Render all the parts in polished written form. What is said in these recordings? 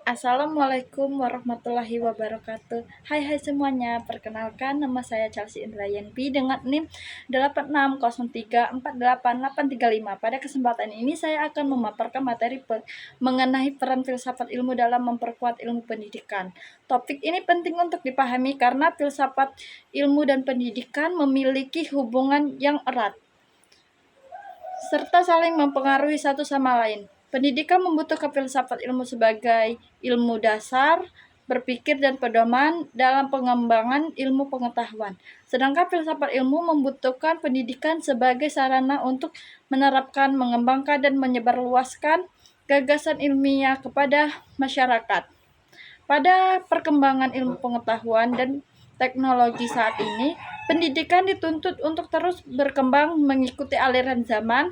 Assalamualaikum warahmatullahi wabarakatuh. Hai semuanya, perkenalkan nama saya Chelsea Indrayanti dengan NIM 8603488835. Pada kesempatan ini saya akan memaparkan materi mengenai peran filsafat ilmu dalam memperkuat ilmu pendidikan. Topik ini penting untuk dipahami karena filsafat ilmu dan pendidikan memiliki hubungan yang erat serta saling mempengaruhi satu sama lain. Pendidikan membutuhkan filsafat ilmu sebagai ilmu dasar, berpikir dan pedoman dalam pengembangan ilmu pengetahuan. Sedangkan filsafat ilmu membutuhkan pendidikan sebagai sarana untuk menerapkan, mengembangkan, dan menyebarluaskan gagasan ilmiah kepada masyarakat. Pada perkembangan ilmu pengetahuan dan teknologi saat ini, pendidikan dituntut untuk terus berkembang mengikuti aliran zaman.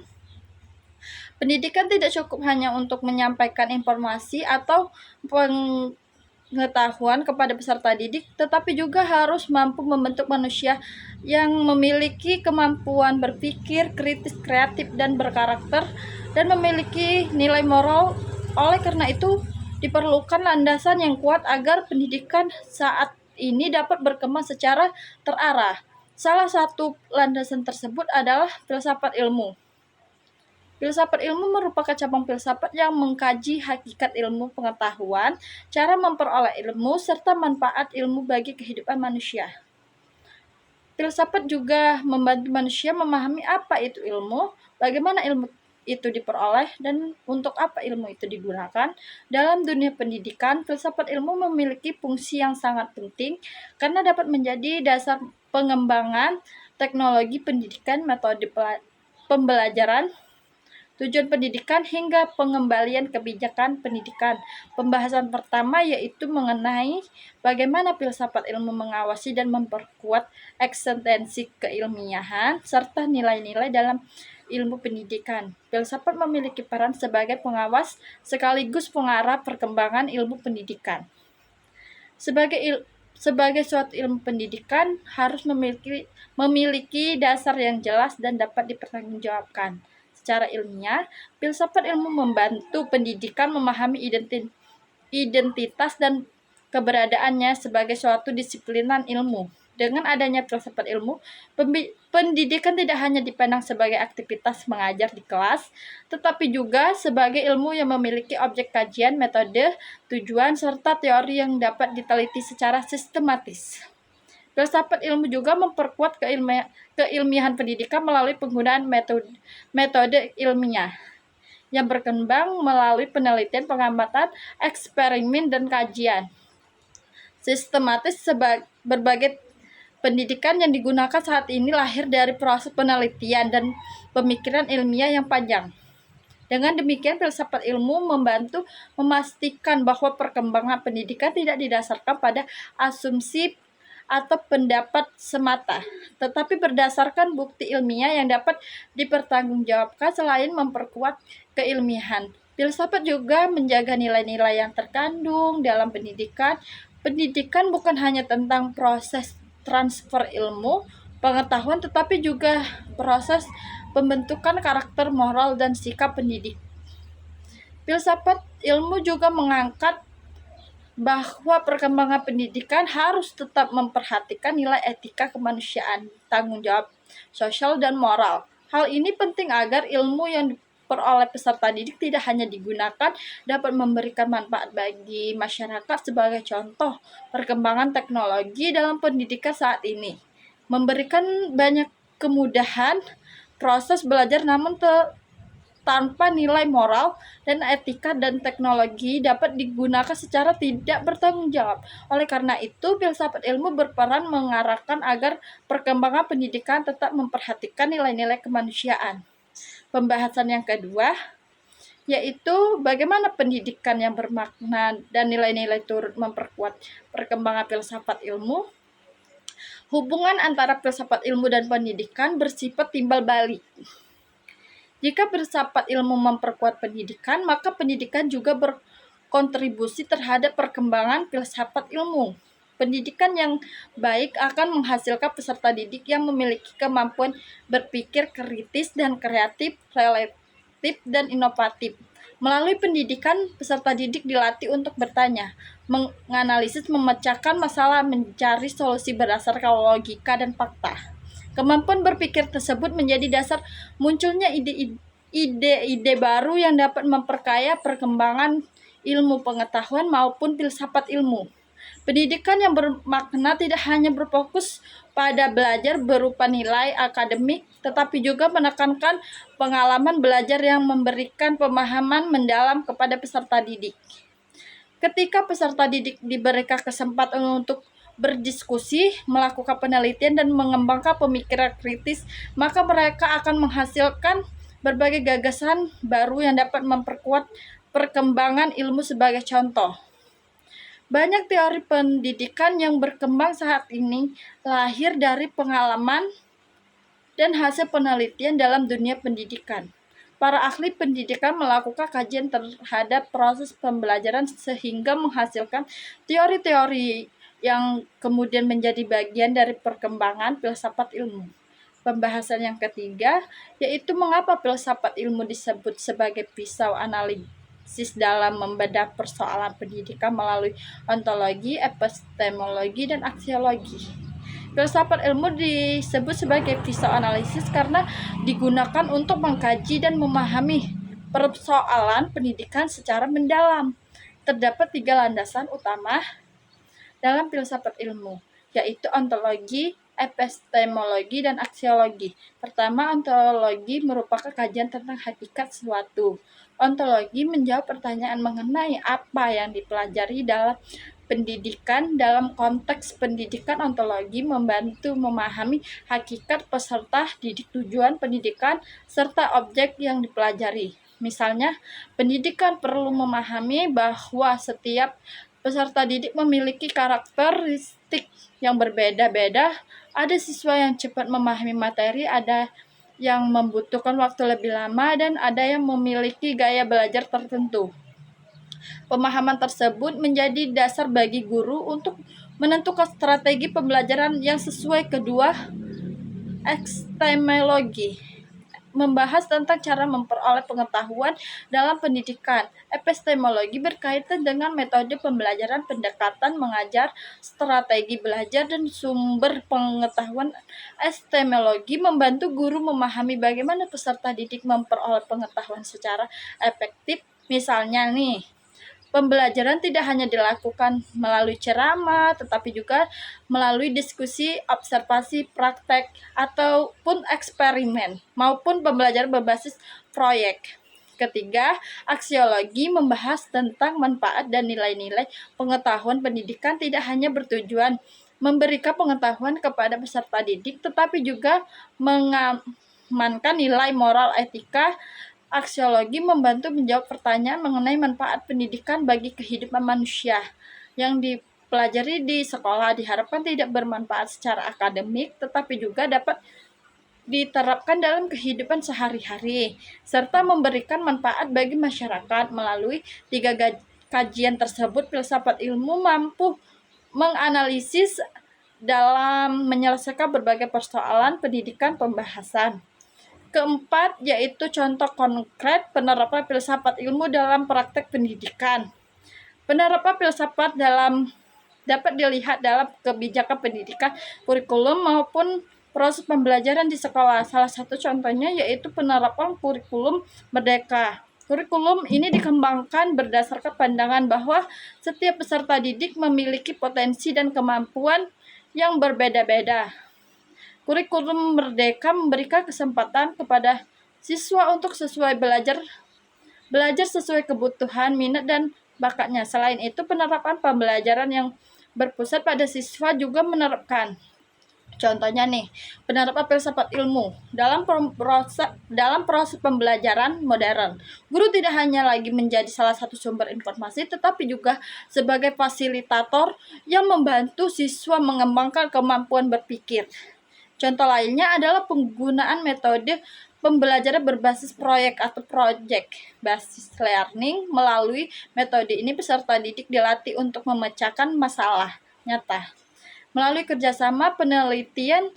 Pendidikan tidak cukup hanya untuk menyampaikan informasi atau pengetahuan kepada peserta didik, tetapi juga harus mampu membentuk manusia yang memiliki kemampuan berpikir kritis, kreatif, dan berkarakter, dan memiliki nilai moral. Oleh karena itu, diperlukan landasan yang kuat agar pendidikan saat ini dapat berkembang secara terarah. Salah satu landasan tersebut adalah filsafat ilmu. Filsafat ilmu merupakan cabang filsafat yang mengkaji hakikat ilmu pengetahuan, cara memperoleh ilmu, serta manfaat ilmu bagi kehidupan manusia. Filsafat juga membantu manusia memahami apa itu ilmu, bagaimana ilmu itu diperoleh, dan untuk apa ilmu itu digunakan. Dalam dunia pendidikan, filsafat ilmu memiliki fungsi yang sangat penting karena dapat menjadi dasar pengembangan teknologi pendidikan, metode pembelajaran, tujuan pendidikan, hingga pengembalian kebijakan pendidikan. Pembahasan pertama yaitu mengenai bagaimana filsafat ilmu mengawasi dan memperkuat eksistensi keilmiahan serta nilai-nilai dalam ilmu pendidikan. Filsafat memiliki peran sebagai pengawas sekaligus pengarah perkembangan ilmu pendidikan. Sebagai suatu ilmu pendidikan harus memiliki dasar yang jelas dan dapat dipertanggungjawabkan. Secara ilmiah, filsafat ilmu membantu pendidikan memahami identitas dan keberadaannya sebagai suatu disiplinan ilmu. Dengan adanya filsafat ilmu, pendidikan tidak hanya dipandang sebagai aktivitas mengajar di kelas, tetapi juga sebagai ilmu yang memiliki objek kajian, metode, tujuan, serta teori yang dapat diteliti secara sistematis. Filsafat ilmu juga memperkuat keilmiahan pendidikan melalui penggunaan metode ilmiah yang berkembang melalui penelitian, pengamatan, eksperimen, dan kajian sistematis. Berbagai pendidikan yang digunakan saat ini lahir dari proses penelitian dan pemikiran ilmiah yang panjang. Dengan demikian, filsafat ilmu membantu memastikan bahwa perkembangan pendidikan tidak didasarkan pada asumsi atau pendapat semata, tetapi berdasarkan bukti ilmiah yang dapat dipertanggungjawabkan. Selain memperkuat keilmiahan, filsafat juga menjaga nilai-nilai yang terkandung dalam pendidikan. Pendidikan bukan hanya tentang proses transfer ilmu pengetahuan, tetapi juga proses pembentukan karakter, moral, dan sikap pendidik. Filsafat ilmu juga mengangkat bahwa perkembangan pendidikan harus tetap memperhatikan nilai etika kemanusiaan, tanggung jawab sosial, dan moral. Hal ini penting agar ilmu yang diperoleh peserta didik tidak hanya digunakan dapat memberikan manfaat bagi masyarakat. Sebagai contoh, perkembangan teknologi dalam pendidikan saat ini memberikan banyak kemudahan proses belajar, namun tanpa nilai moral dan etika, dan teknologi dapat digunakan secara tidak bertanggung jawab. Oleh karena itu, filsafat ilmu berperan mengarahkan agar perkembangan pendidikan tetap memperhatikan nilai-nilai kemanusiaan. Pembahasan yang kedua yaitu bagaimana pendidikan yang bermakna dan nilai-nilai turut memperkuat perkembangan filsafat ilmu. Hubungan antara filsafat ilmu dan pendidikan bersifat timbal balik. Jika filsafat ilmu memperkuat pendidikan, maka pendidikan juga berkontribusi terhadap perkembangan filsafat ilmu. Pendidikan yang baik akan menghasilkan peserta didik yang memiliki kemampuan berpikir kritis dan kreatif, relatif, dan inovatif. Melalui pendidikan, peserta didik dilatih untuk bertanya, menganalisis, memecahkan masalah, mencari solusi berdasarkan logika dan fakta. Kemampuan berpikir tersebut menjadi dasar munculnya ide-ide baru yang dapat memperkaya perkembangan ilmu pengetahuan maupun filsafat ilmu. Pendidikan yang bermakna tidak hanya berfokus pada belajar berupa nilai akademik, tetapi juga menekankan pengalaman belajar yang memberikan pemahaman mendalam kepada peserta didik. Ketika peserta didik diberikan kesempatan untuk berdiskusi, melakukan penelitian, dan mengembangkan pemikiran kritis, maka mereka akan menghasilkan berbagai gagasan baru yang dapat memperkuat perkembangan ilmu. Sebagai contoh, banyak teori pendidikan yang berkembang saat ini lahir dari pengalaman dan hasil penelitian dalam dunia pendidikan. Para ahli pendidikan melakukan kajian terhadap proses pembelajaran sehingga menghasilkan teori-teori yang kemudian menjadi bagian dari perkembangan filsafat ilmu. Pembahasan yang ketiga yaitu mengapa filsafat ilmu disebut sebagai pisau analisis dalam membedah persoalan pendidikan melalui ontologi, epistemologi, dan aksiologi. Filsafat ilmu disebut sebagai pisau analisis karena digunakan untuk mengkaji dan memahami persoalan pendidikan secara mendalam. Terdapat 3 landasan utama dalam filsafat ilmu, yaitu ontologi, epistemologi, dan aksiologi. Pertama, ontologi merupakan kajian tentang hakikat sesuatu. Ontologi menjawab pertanyaan mengenai apa yang dipelajari dalam pendidikan. Dalam konteks pendidikan, ontologi membantu memahami hakikat peserta didik, tujuan pendidikan, serta objek yang dipelajari. Misalnya, pendidikan perlu memahami bahwa setiap peserta didik memiliki karakteristik yang berbeda-beda. Ada siswa yang cepat memahami materi, ada yang membutuhkan waktu lebih lama, dan ada yang memiliki gaya belajar tertentu. Pemahaman tersebut menjadi dasar bagi guru untuk menentukan strategi pembelajaran yang sesuai. Kedua, epistemologi membahas tentang cara memperoleh pengetahuan dalam pendidikan. Epistemologi berkaitan dengan metode pembelajaran, pendekatan mengajar, strategi belajar, dan sumber pengetahuan. Epistemologi membantu guru memahami bagaimana peserta didik memperoleh pengetahuan secara efektif. Misalnya nih, pembelajaran tidak hanya dilakukan melalui ceramah, tetapi juga melalui diskusi, observasi, praktek, ataupun eksperimen, maupun pembelajaran berbasis proyek. Ketiga, aksiologi membahas tentang manfaat dan nilai-nilai pengetahuan pendidikan tidak hanya bertujuan memberikan pengetahuan kepada peserta didik, tetapi juga mengamankan nilai moral etika. Aksiologi membantu menjawab pertanyaan mengenai manfaat pendidikan bagi kehidupan manusia. Yang dipelajari di sekolah diharapkan tidak bermanfaat secara akademik, tetapi juga dapat diterapkan dalam kehidupan sehari-hari, serta memberikan manfaat bagi masyarakat. Melalui 3 kajian tersebut, filsafat ilmu mampu menganalisis dalam menyelesaikan berbagai persoalan pendidikan pembahasan. Keempat, yaitu contoh konkret penerapan filsafat ilmu dalam praktek pendidikan. Penerapan filsafat dapat dilihat dalam kebijakan pendidikan, kurikulum, maupun proses pembelajaran di sekolah. Salah satu contohnya yaitu penerapan kurikulum merdeka. Kurikulum ini dikembangkan berdasarkan pandangan bahwa setiap peserta didik memiliki potensi dan kemampuan yang berbeda-beda. Kurikulum merdeka memberikan kesempatan kepada siswa untuk belajar sesuai kebutuhan, minat, dan bakatnya. Selain itu, penerapan pembelajaran yang berpusat pada siswa juga menerapkan. Contohnya nih, penerapan filsafat ilmu dalam proses pembelajaran modern. Guru tidak hanya lagi menjadi salah satu sumber informasi, tetapi juga sebagai fasilitator yang membantu siswa mengembangkan kemampuan berpikir. Contoh lainnya adalah penggunaan metode pembelajaran berbasis proyek atau project based learning. Melalui metode ini, peserta didik dilatih untuk memecahkan masalah nyata. Melalui kerjasama, penelitian,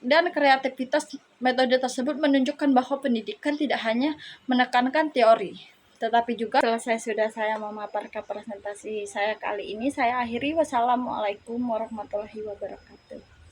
dan kreativitas, metode tersebut menunjukkan bahwa pendidikan tidak hanya menekankan teori, Tetapi juga selesai sudah saya memaparkan presentasi saya kali ini, saya akhiri. Wassalamualaikum warahmatullahi wabarakatuh.